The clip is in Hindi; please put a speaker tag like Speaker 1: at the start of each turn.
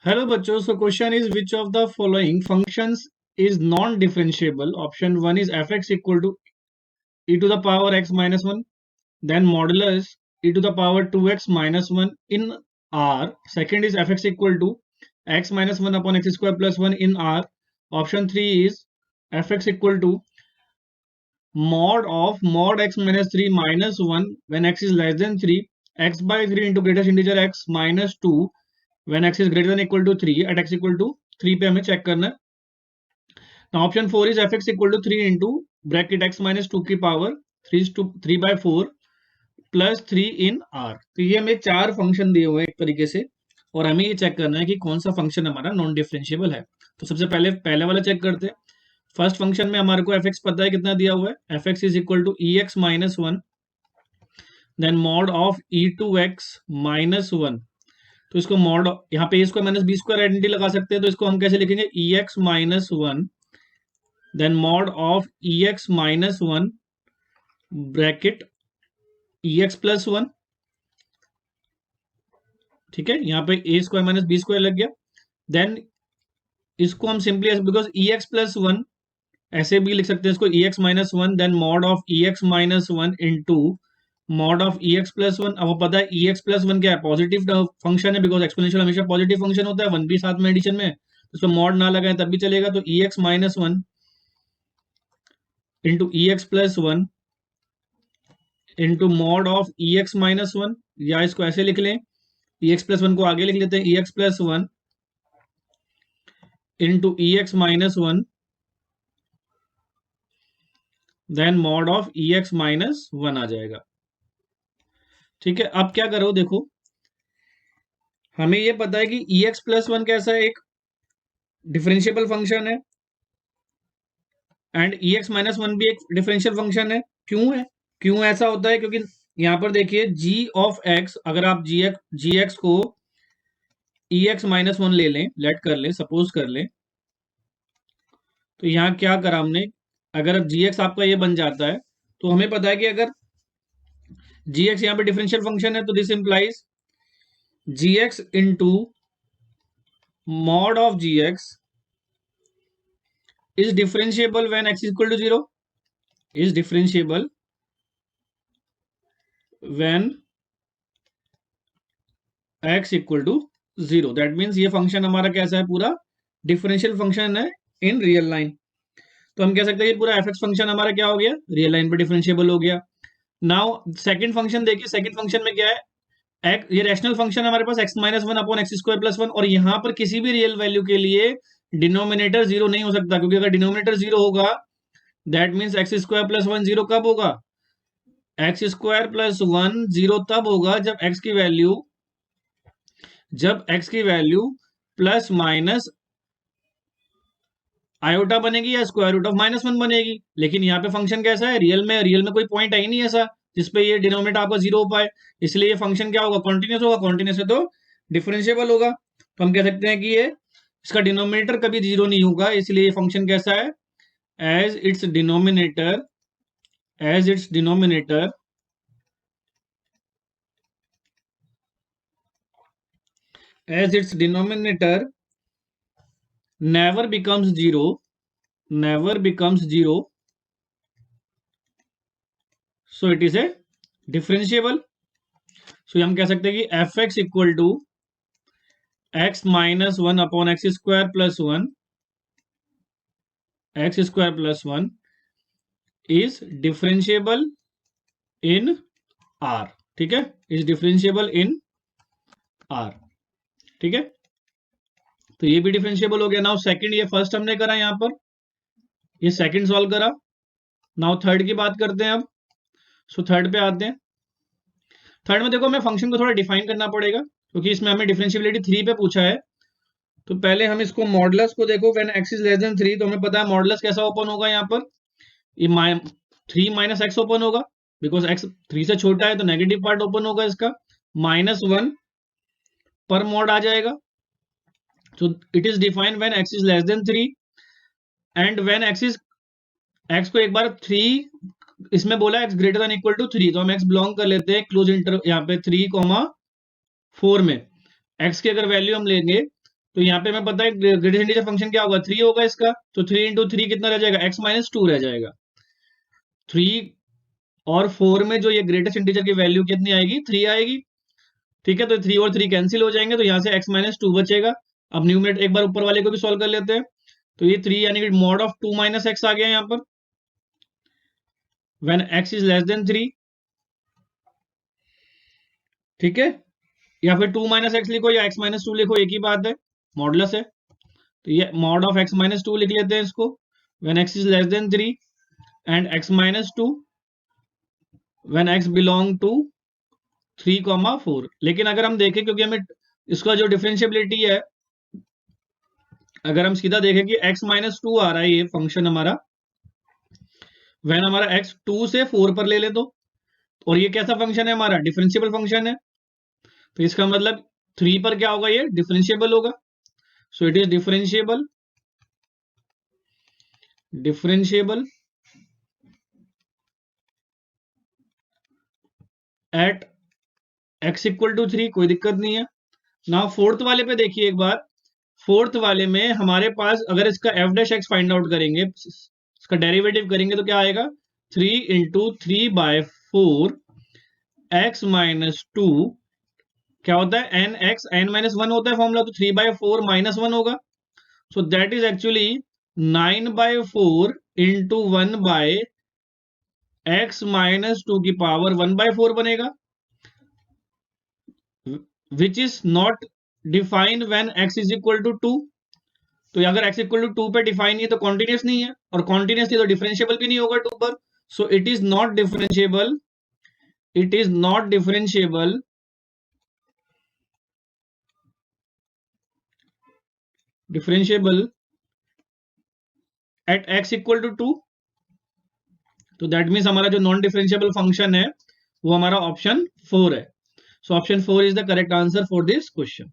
Speaker 1: Hello बच्चों, so question is which of the following functions is non-differentiable? Option 1 is fx equal to e to the power x minus 1, then modulus e to the power 2x minus 1 in R. Second is fx equal to x minus 1 upon x square plus 1 in R. Option 3 is fx equal to mod x minus 3 minus 1 when x is less than 3, x by 3 into greatest integer x minus 2 when x is greater than equal to 3 at x equal to 3 पे हमें चेक करना है. Now option 4 is fx equal to 3 into bracket x minus 2 की power 3 by 4 plus 3 in r. तो ये हमें चार फंक्शन दिए हुए हैं एक तरीके से, और हमें ये चेक करना है कि कौन सा फंक्शन हमारा नॉन डिफरेंशिएबल है. तो सबसे पहले वाला चेक करते हैं. फर्स्ट फंक्शन में हमारे को fx पता है कितना दिया हुआ है. fx is equal to ex minus 1 then mod of e2x minus 1. तो इसको मॉड यहाँ पे A square minus B square identity लगा सकते हैं. तो इसको हम कैसे लिखेंगे? ex minus 1 then mod of ex minus 1 ब्रैकेट ex प्लस 1. ठीक है, यहाँ पे A square minus B square लग गया. देन इसको हम सिंपली बिकॉज ex प्लस 1 ऐसे भी लिख सकते हैं इसको ex minus 1 then mod of ex minus 1 into mod of ex plus 1. अब पता है ex प्लस 1 क्या है? पॉजिटिव फंक्शन है, बिकॉज एक्सपोनेंशियल हमेशा पॉजिटिव फंक्शन होता है. 1 भी साथ में एडिशन में, तो मॉड ना लगाए तब भी चलेगा. तो ex minus 1 into ex plus 1 into mod of ex minus 1, या इसको ऐसे लिख लें, ex प्लस 1 को आगे लिख लेते हैं, ex plus 1 into ex minus 1 then mod of ex minus 1 आ जाएगा. ठीक है, अब क्या करो, देखो हमें ये पता है कि ex प्लस 1 कैसा है? एक डिफरेंशिएबल फंक्शन है, एंड ex माइनस 1 भी एक डिफरेंशियल फंक्शन है. क्यों ऐसा होता है? क्योंकि यहां पर देखिए g ऑफ x, अगर आप gx को ex माइनस 1 ले लें, लेट कर लें, सपोज कर लें, तो यहां क्या करा हमने? अगर अब gx आपका ये बन जाता है, तो हमें पता है कि अगर gx यहाँ पे डिफरेंशियल फंक्शन है, तो this implies gx into mod of gx is differentiable when x is equal to 0, is differentiable when x equal to 0. That means ये फंक्शन हमारा कैसा है? पूरा डिफरेंशियल फंक्शन है इन रियल लाइन. तो हम कह सकते हैं ये पूरा fx फंक्शन हमारा क्या हो गया? रियल लाइन पे डिफरेंशिएबल हो गया. नाउ सेकंड फंक्शन देखिए, सेकंड फंक्शन में क्या है? ये रैशनल फंक्शन हमारे पास x minus 1 upon x square plus 1, और यहां पर किसी भी रियल वैल्यू के लिए डिनोमिनेटर 0 नहीं हो सकता, क्योंकि अगर डिनोमिनेटर 0 होगा that means x square plus 1 0 कब होगा? एक्स स्क्वायर प्लस 1 0 तब होगा जब x की वैल्यू प्लस माइनस आयोटा बनेगी या स्क्वायर रूट ऑफ माइनस 1 बनेगी. लेकिन यहाँ पे फंक्शन कैसा है? रियल में कोई पॉइंट है ही नहीं ऐसा जिसपे ये डिनोमिनेटर आपका 0 हो पाए. इसलिए ये फंक्शन क्या होगा? कॉन्टिन्यूस होगा. कॉन्टिन्यूस है तो डिफरेंशिएबल होगा. तो हम कह सकते हैं कि ये इसका डिनोमिनेटर कभी 0 नहीं होगा. इसलिए ये फंक्शन कैसा है? As its denominator never becomes 0, so it is a differentiable. so हम कह सकते हैं कि fx equal to x minus 1 upon x square plus 1 is differentiable in r. ठीक है, इज डिफरेंशिएबल इन r. ठीक है, तो ये भी डिफरेंशिएबल हो गया. नाउ सेकंड, ये फर्स्ट हमने करा यहां पर, ये सेकंड सॉल्व करा. नाउ थर्ड की बात करते हैं अब. सो थर्ड पे आते हैं. थर्ड में देखो हमें फंक्शन को थोड़ा डिफाइन करना पड़ेगा, क्योंकि इसमें हमें डिफरेंशिएबिलिटी 3 पे पूछा है. तो पहले हम इसको मॉडुलस को देखो, when x is less than 3, तो हमें पता है मॉडुलस कैसा ओपन होगा? यहाँ पर ये 3 माइनस एक्स ओपन होगा, बिकॉज x 3 से छोटा है, तो नेगेटिव पार्ट ओपन होगा इसका. -1 पर मॉड आ जाएगा. तो it is defined when x is less than 3 and when x को एक बार 3 इसमें बोला x greater than equal to 3, तो हम x बिलोंग कर लेते हैं क्लोज इंटर यहाँ पे 3, 4 में. x की अगर वैल्यू हम लेंगे तो यहाँ पे हमें पता है ग्रेटेस्ट इंटीजर फंक्शन क्या होगा, 3 होगा इसका, तो 3 इंटू 3 कितना रह जाएगा, x माइनस 2 रह जाएगा। 3 और 4 में जो ये ग्रेटेस्ट इंटीजर की वैल्यू कितनी आएगी, 3 आएगी, ठीक है। तो 3 और 3 कैंसिल हो जाएंगे, तो यहाँ से x माइनस 2 बचेगा। अब न्यूमरेटर एक बार ऊपर वाले को भी सॉल्व कर लेते हैं, तो ये 3 यानी कि मॉड ऑफ 2 माइनस एक्स आ गया यहाँ पर, when x is less than 3, ठीक है। या फिर 2 माइनस एक्स लिखो या x माइनस 2 लिखो, एक ही बात है, मॉडुलस है। तो ये मॉड ऑफ x माइनस 2 लिख लेते हैं इसको, when x is less than 3 and x minus 2 when x belong to 3,4। लेकिन अगर हम देखें, क्योंकि हमें इसका जो डिफरेंशियबिलिटी है, अगर हम सीधा देखें कि x माइनस 2 आ रहा है ये फंक्शन हमारा, व्हेन हमारा x 2 से 4 पर ले ले तो, और ये कैसा फंक्शन है हमारा, डिफरेंशियबल फंक्शन है, तो इसका मतलब 3 पर क्या होगा, ये डिफरेंशियबल होगा। So it is differentiable at x equal to 3, कोई दिक्कत नहीं है ना। फोर्थ वाले पे देखिए एक बार, फोर्थ वाले में हमारे पास अगर इसका f dash x find out करेंगे, इसका डेरिवेटिव करेंगे, तो क्या आएगा, 3 इंटू 3/4 x माइनस 2, क्या होता है, n माइनस 1 होता है फॉर्मूला, तो 3/4 माइनस 1 होगा। So that is actually 9/4 into 1/x minus 2 की पावर 1/4 बनेगा, which is not defined when x is equal to 2। तो अगर x इक्वल टू 2 पे डिफाइन नहीं है तो कॉन्टिन्यूस नहीं है, और कॉन्टिन्यूस नहीं तो डिफरेंशियबल भी नहीं होगा 2 पर। So it is not differentiable, it is not differentiable at x equal to 2। तो दैट मीन्स हमारा जो नॉन डिफरेंशियबल फंक्शन है वो हमारा ऑप्शन 4 है। So option 4 is the correct answer for this question.